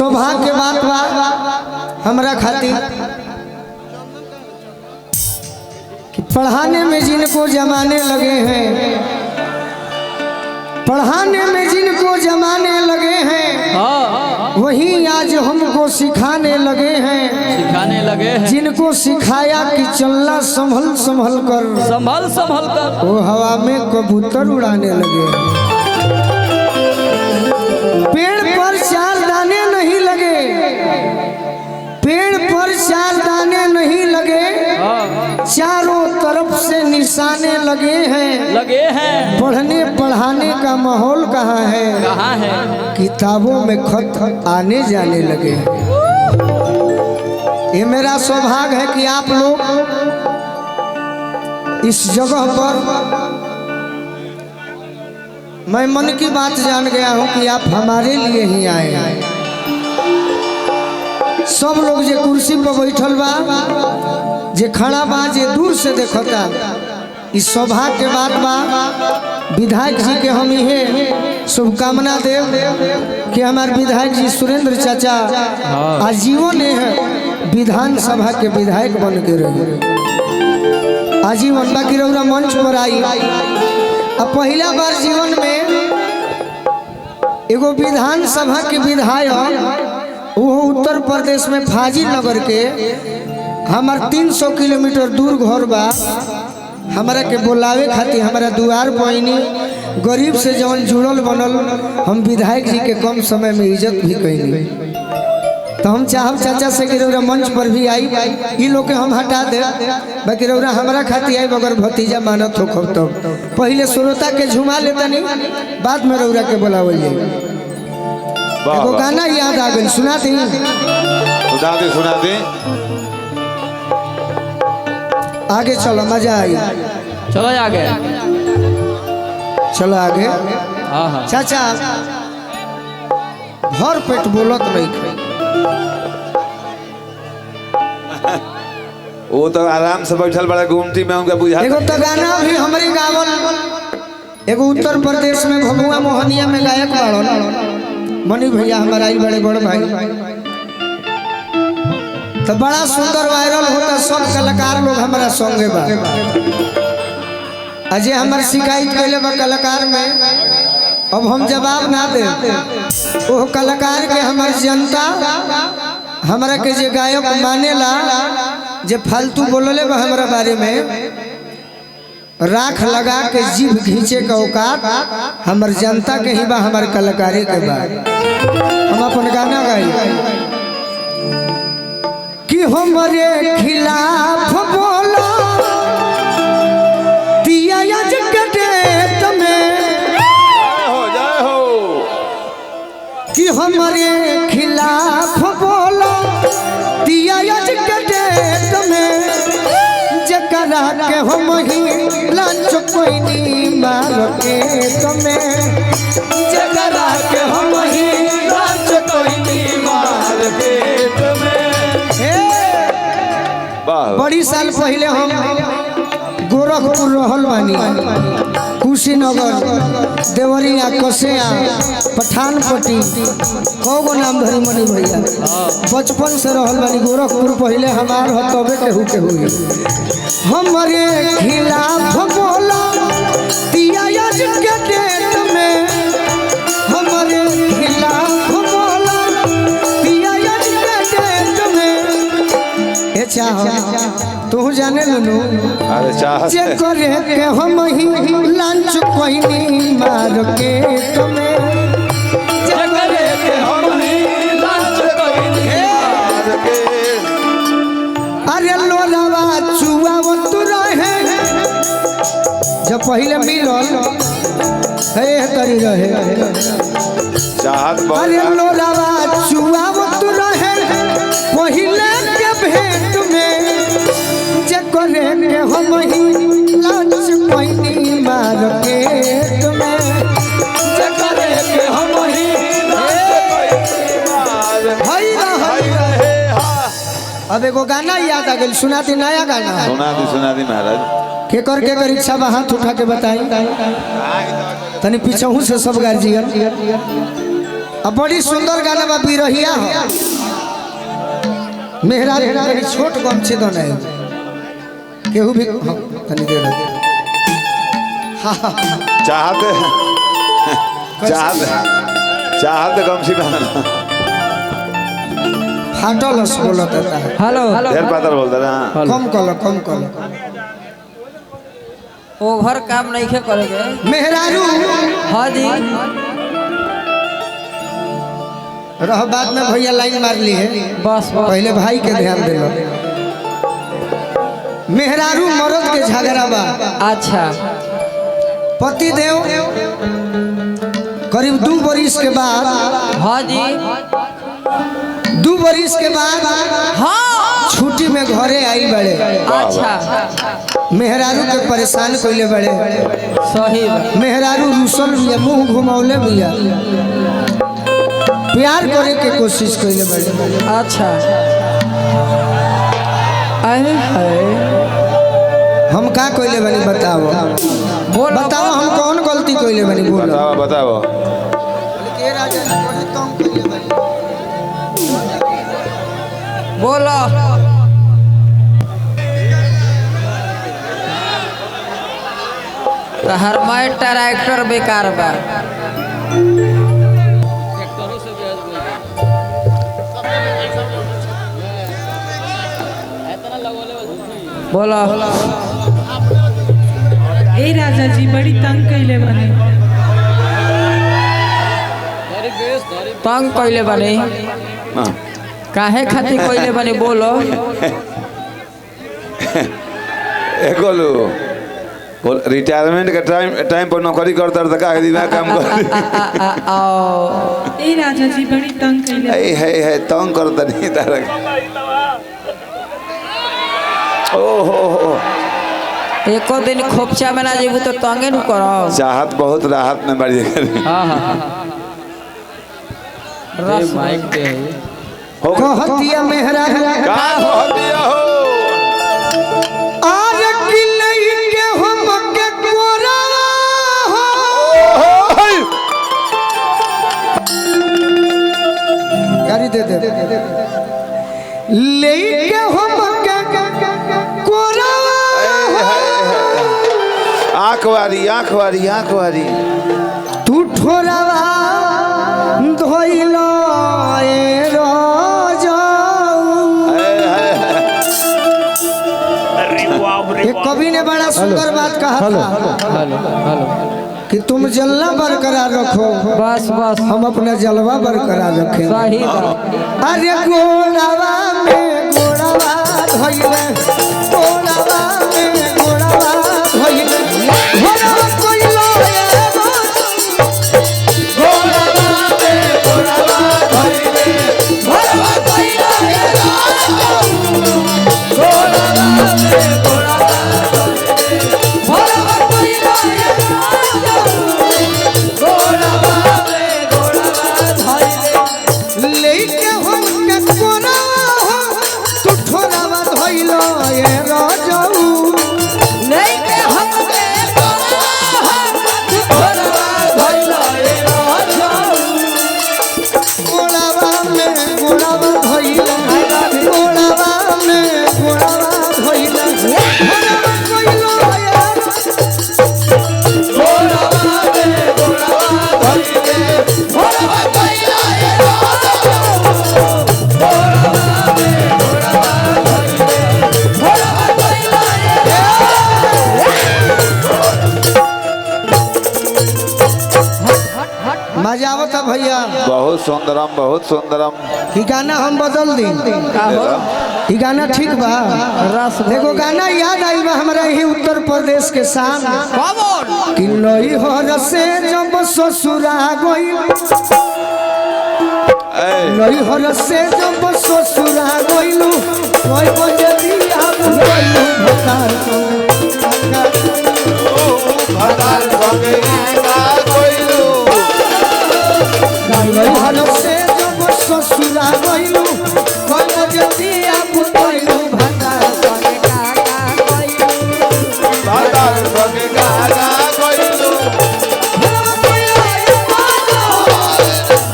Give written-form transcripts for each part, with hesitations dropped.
सौभाग्य के बात बा हमरा खातिर कि पढ़ाने में जिनको जमाने लगे हैं, पढ़ाने में जिनको जमाने लगे हैं, वही आज हमको सिखाने लगे हैं, जिनको सिखाया कि चलना संभल संभल कर, वो हवा में कबूतर उड़ाने लगे हैं। पेड़ पर चार दाने नहीं लगे, पेड़ पर चार दाने नहीं लगे, चारों तरफ से निशाने लगे हैं। पढ़ने पढ़ाने का माहौल कहाँ है? किताबों में खत आने जाने लगे। ये मेरा सौभाग्य है कि आप लोग इस जगह पर, मैं मन की बात जान गया हूं कि आप हमारे लिए ही आए हैं। सब लोग जे कुर्सी पर बैठल बा, जे खड़ा बा, जे दूर से देखता, इस सौभाग्य के बात बा। विधायक जी के हम यही शुभकामना देव कि हमारे विधायक जी सुरेंद्र चाचा आजीवन विधानसभा के विधायक बन के रहे, आजीवन। बाकी रउरा मंच पर आई, अब पहला बार जीवन में एगो विधानसभा के विधायक, वो उत्तर प्रदेश में फाजिल नगर के, हमार 300 किलोमीटर दूर घर बा, हमारा के बुलावे खातिर हमारा दुआर पैनी, गरीब से जवन जुड़ल बनल, हम विधायक जी के कम समय में इज्जत भी कैली। तो हम चाहब चाचा से कि रउरा मंच पर भी आई, ई लोग के हम हटा दे, बाकी रउरा हमारा खातिर आई, अगर भतीजा मानत हो खब तो पहले श्रोता के झुमा लेतनी, बाद में रउरा के बुलावल जाई। एगो गाना याद आ गई, सुना दी। आगे चलो, मजा आई। चलो आगे, चलो आगे। चाचा भर पेट बोलत नहीं खाई, वो तो आराम से बैठल बड़ा गुमटी में उनका बुझा। एगो तो गाना भी हमारे गावल, एगो उत्तर प्रदेश में भभुआ मोहनिया में गायक बाड़न मनी भैया, हमारा आई बड़े बड़ भाई, तो बड़ा सुंदर वायरल होता। सब कलाकार लोग हमारा संगे बा। अजय हमारे शिकायत कैले बा कलाकार में, अब हम जवाब ना दे, वो कलाकार के हमारी जनता हमारा के जे गायक मानेला, जे फालतू बोलले बा हमारा बारे में, राख लगा के जीभ घींचे का औकात हमार जनता के ही बा, हमारे कलाकारी के बा। हम अपन गाना गाई कि हमारे खिलाफ बोलो दिया आज के डेट में, कि हमारे खिलाफ बोलो दिया आज के डेट में, जकरा के हम ही लांच कोई मार के तुम्हें, जकरा के हम ही लांच कोई मार के तुम्हें। बड़ी साल पहले हम गोरखपुर रहल बानी, कुशीनगर, देवरिया, कसेया, पठानपट्टी, कौगो नाम धरी मनी भैया, बचपन से रहल बानी गोरखपुर। पहले हमार हो तबे केहू के हुई। हमारे खिलाफ बोला दिया आज के डेट में, हमारे खिलाफ बोला दिया आज के डेट में। ए चाह तू जाने लनू, अरे चाह जे करे के हम ही लांच कोई नहीं मार के तुम्हें, जे करे के हम ही लांच कोई नहीं मार के। अरे लोलावा चुआ वो तू रहे, जब पहले मिलल है तरी रहे, अरे लोलावा चुआ वो तू रहे पहले के भेंट में, करे के हम ही लांच कोई नहीं मार के तुम्हें, करे के हम ही लांच कोई नहीं मार के। अब एगो गाना याद आ गई, सुना दी। नया गाना सुना दी महाराज। के कर इच्छा बा हाथ उठा के बताई, तनी पीछहू से सब गार्जियन अब बड़ी सुंदर गाना बा बिरहिया हो मेहरा बड़ी छोट गमछे दो नहीं केहू भी तनी देर चाहते चाहते कम सी बहन फाटल बोलत है हेलो ढेर पातर बोलता ना कम कलो ओवर काम नहीं खे करेंगे मेहरारू हाँ जी रह बाद में भैया लाइन मार ली है बस पहले भाई के ध्यान दिलो मेहरारू मर्द के झगड़ा बा अच्छा पति देव करीब 2 बरिस के बाद हाँ जी 2 बरिस के बाद हाँ छुट्टी में घरे आई बड़े अच्छा मेहरारू के परेशान कइले बड़े सही बा। मेहरारू रुसल बिया मुंह घुमौले बिया प्यार करे के कोशिश कइले बड़े अच्छा अरे हाय हम का कइले बनी बताओ बोलो बताओ हम कौन गलती कइले बनी बोलो बताओ बताओ के राजा बड़े कम कइले बनी बोलो हर माय ट्रैक्टर बेकार बा बोलो ए राजा जी बड़ी तंग कैले बने तंग कइले बनी हाँ। काहे खातिर कइले बनी बोलो बोलो बोल रिटायरमेंट का टाइम पर नौकरी करता था का दिमाग काम कर आओ ए राजा जी बड़ी तंग कैले है तंग करता नहीं तारा ओहो एको दिन खोपचा में ना जेबू तो तंगे न करो चाहत बहुत राहत में बढ़ जाएगी रस माइक दे हो कहतिया मेहरा का हो दिया हो आज किलई के हम के कोरा हो गाड़ी दे ले के हम के कोरा आँख वारी तू ठोरावा धोइलो ए ये कवि ने बड़ा सुंदर बात कहा था कि तुम जलना बरकरार रखो बस बस हम अपना जलवा बरकरार रखें सही बात अरे गोड़ावा में गोड़ावा धोइले गोड़ावा में गोड़ावा धोइले गोड़ावा कोइलो ए गोड़ावा में गोड़ावा धोइले गोड़ावा कोइलो ए गोड़ावा में गोड़ावा धोइले गोड़ावा कोइलो ए गोड़ावा में गोड़ावा धोइले लेके हम के कोरावा हो तू ठोरावा धोइलो ए राजाऊ लेके हम के कोरावा हो तू ठोरावा धोइलो ए राजाऊ गोड़ावा में गोड़ावा धोइलो गोड़ावा में गोड़ावा धोइलो गोड़ावा कोइलो ए गोड़ावा में गोड़ावा धोइले गोड़ावा कोइलो ए मजा आवता भैया बहुत सुंदरम ई गाना हम बदल दी ई गाना ठीक बा रस देखो गाना याद आई बा हमरा ही उत्तर प्रदेश के सामने कि नई हर से जब ससुरा गई नई हर से जब ससुरा गईलू कोई बजे दिया गईलू भतार नई हर से जब ससुरा गईलू कोई बजे दिया गईलू भतार संगे काका गईलू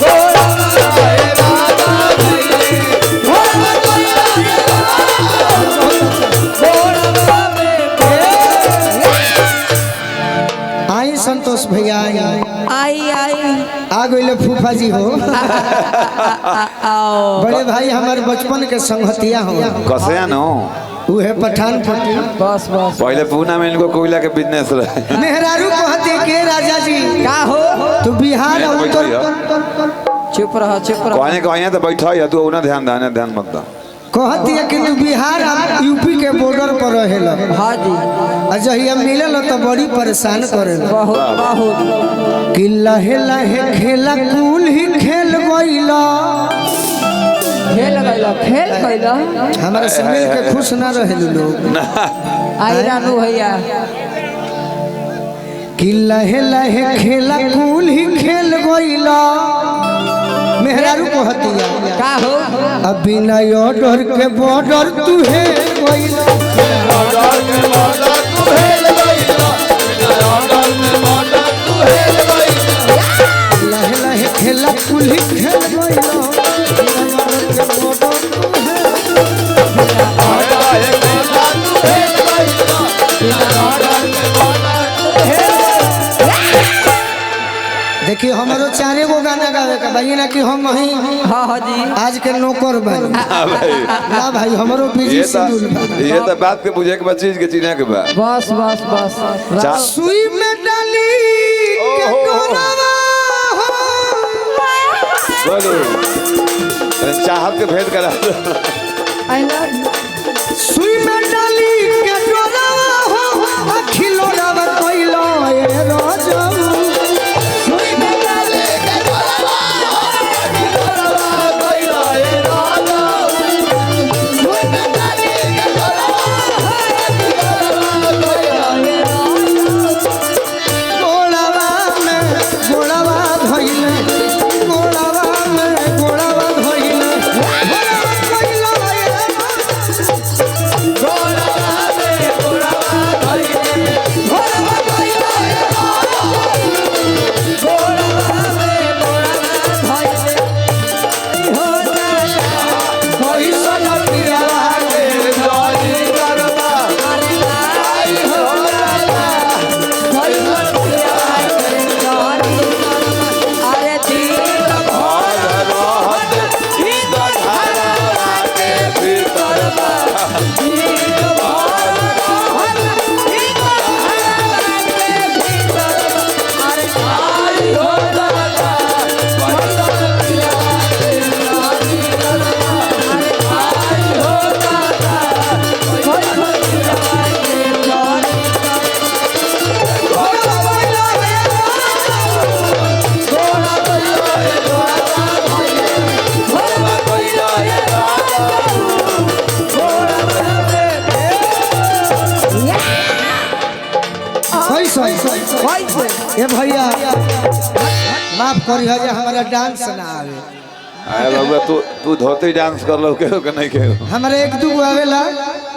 गोड़ा आ गए फूफा जी हो आओ बड़े भाई हमारे बचपन के संगतिया हो कसे नो वो है पठान पट्टी बस बस पहले पूना में इनको कोयला के बिजनेस रहे मेहरारू कहते के राजा जी का हो तू बिहार और उत्तर चुप रहो कहने कहीं तो बैठा है तू उन्हें ध्यान मत दो कहती है कि तू बिहार और यूपी के बॉर्डर पर रहेला हाँ जी और जहिया मिलल तो बड़ी परेशान करेला बहुत बहुत कि लहे लहे खेला कूल ही खेल गईला खेल गइला हमारे से मिल के खुश ना रहे लोग आई रानू भैया कि लहे लहे खेला कूल ही खेल गईला मेहरारू को हतिया का हो अब बिना ऑर्डर के बॉर्डर तू है गईला लहे लहे खेला कूल ही खेल गईला देखिए हमारो चारे गो गाना गावे का भाई ना कि हम ही हाँ हाँ जी आज के नौकर भाई ना भाई हमारो बिजी शेड्यूल ये तो बात के बुझे के बाद चीज के चिन्ह के बाद बस बस बस सुई में डाली के डोरावा बोलो चाहत के भेंट करा आई लव यू सुई में डाली के डोरावा हो अखिलो रावा कोइलो ए राजा सुई में डाली के डोरावा हो अखिलो रावा कोइलो ए राजा सुई में डाली के डोरावा हो अखिलो रावा कोइलो ए राजा गोड़ावा धइले गोड़ावा धइले ये भैया माफ करी है हमारा डांस ना आवे अरे बाबा तू धोती डांस कर लो के नहीं के हमारे एक दू आवेला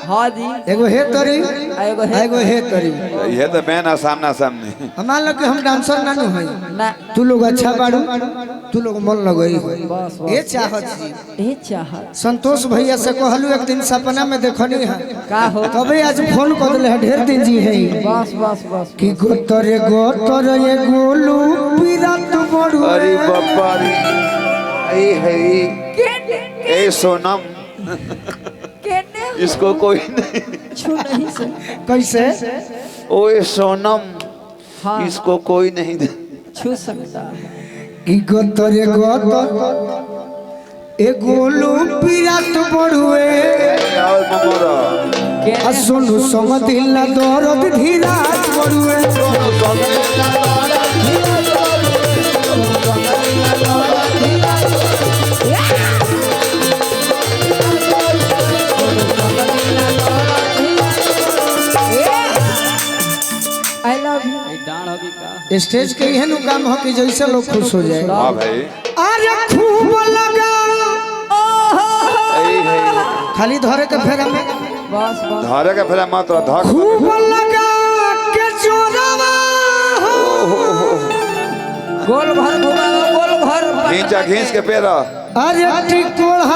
हाँ जी एगो हे तरी एगो हे तरी ये तो मैं ना सामना सामने हम मान लो कि हम डांसर ना नु है ना तू लोग अच्छा बाड़ू तू लोग मन लगई बस ये चाहत जी ये चाहत संतोष भैया से कहलू एक दिन सपना में देखनी है का हो तबे आज फोन कर दिले ढेर दिन जी है बस बस बस कि गोतर ये गोलू पीरात बड़ू अरे बाबा रे है ए सोनम इसको कोई नहीं छू नहीं से कैसे ओए सोनम हाँ इसको कोई नहीं दे छू सकता कि गोतर ए गोलू पीरात बड़ुए और ममरा आ सोनू संग दिल दर्द धीरात बड़ुए आई लव यू स्टेज के यह नु काम हो कि जैसे लोग खुश हो जाए हां भाई अरे खूब लगा ए है खाली धरे के फेरा में बस बस धारे का फेरा मत धर खूब लगा के जोरावा गोल भर घुमाओ गोल भर खींच के पेरा अरे टिकोड़ा